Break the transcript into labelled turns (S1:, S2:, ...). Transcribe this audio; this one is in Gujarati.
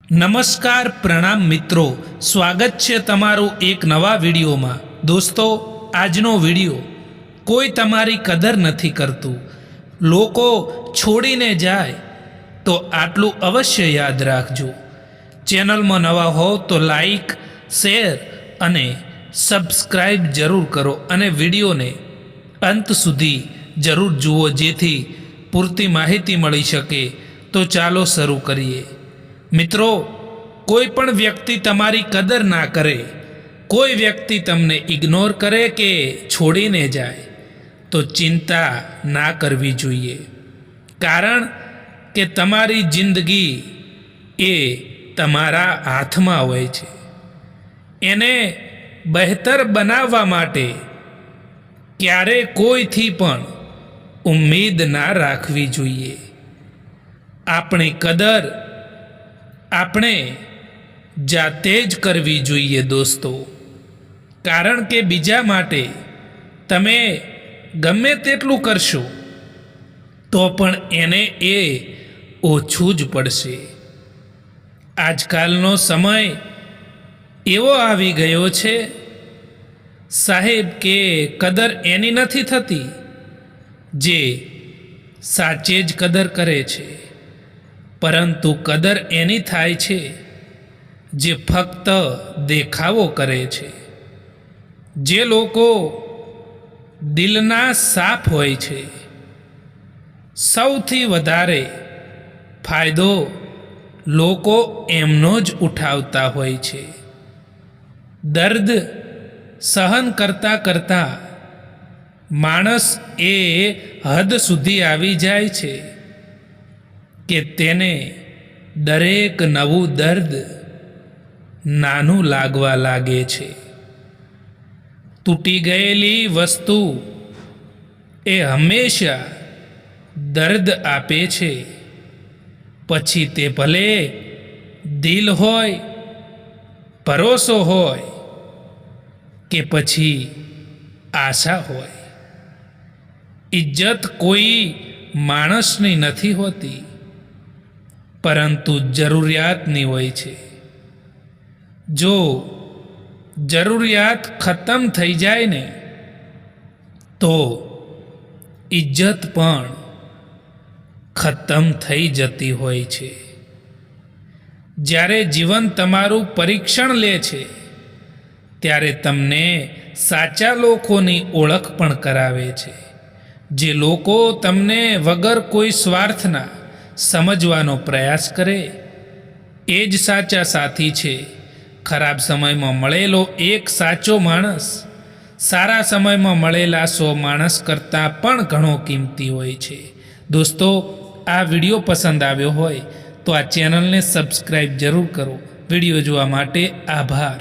S1: નમસ્કાર પ્રણામ મિત્રો, સ્વાગત છે તમારું એક નવા વિડીયોમાં। દોસ્તો, આજનો વિડીયો કોઈ તમારી કદર નથી કરતું, લોકો છોડીને જાય તો આટલું અવશ્ય યાદ રાખજો। ચેનલમાં નવા હોવ તો લાઈક, શેર અને સબસ્ક્રાઈબ જરૂર કરો અને વિડીયોને અંત સુધી જરૂર જુઓ, જેથી પૂરતી માહિતી મળી શકે। તો ચાલો શરૂ કરીએ। મિત્રો, કોઈ પણ વ્યક્તિ તમારી કદર ના કરે, કોઈ વ્યક્તિ તમને ઇગ્નોર કરે કે છોડીને જાય તો ચિંતા ના કરવી જોઈએ, કારણ કે તમારી જિંદગી એ તમારા હાથમાં હોય છે। એને બહેતર બનાવવા માટે ક્યારે કોઈથી પણ ઉમ્મીદ ના રાખવી જોઈએ। આપણી કદર આપણે જાતે જ કરવી જોઈએ દોસ્તો, કારણ કે બીજા માટે તમે ગમે તેટલું કરશો તો પણ એને એ ઓછું જ પડશે। આજકાલનો સમય એવો આવી ગયો છે સાહેબ કે કદર એની નથી થતી જે સાચે જ કદર કરે છે, પરંતુ કદર એની થાય છે જે ફક્ત દેખાવો કરે છે। જે લોકો દિલના સાફ હોય છે, સૌથી વધારે ફાયદો લોકો એમનો જ ઉઠાવતા હોય છે। દર્દ સહન કરતાં કરતાં માણસ એ હદ સુધી આવી જાય છે કે તેને દરેક નવું દર્દ નાનું લાગવા લાગે છે। તૂટી ગયેલી વસ્તુ એ હંમેશા દર્દ આપે છે, પછી તે ભલે દિલ હોય, ભરોસો હોય કે પછી આશા હોય। ઇજ્જત કોઈ માણસની નથી હોતી, પરંતુ જરૂરિયાતની હોય છે। જો જરૂરિયાત ખતમ થઈ જાય ને તો ઇજ્જત પણ ખતમ થઈ જતી હોય છે। જ્યારે જીવન તમારું પરીક્ષણ લે છે ત્યારે તમને સાચા લોકોની ઓળખ પણ કરાવે છે। જે લોકો તમને વગર કોઈ સ્વાર્થના સમજવાનો પ્રયાસ કરે એ જ સાચા સાથી છે। ખરાબ સમયમાં મળેલો એક સાચો માણસ સારા સમયમાં મળેલા 100 માણસ કરતાં પણ ઘણો કિંમતી હોય છે। દોસ્તો, આ વિડીયો પસંદ આવ્યો હોય તો આ ચેનલને સબસ્ક્રાઈબ જરૂર કરો। વિડીયો જોવા માટે આભાર।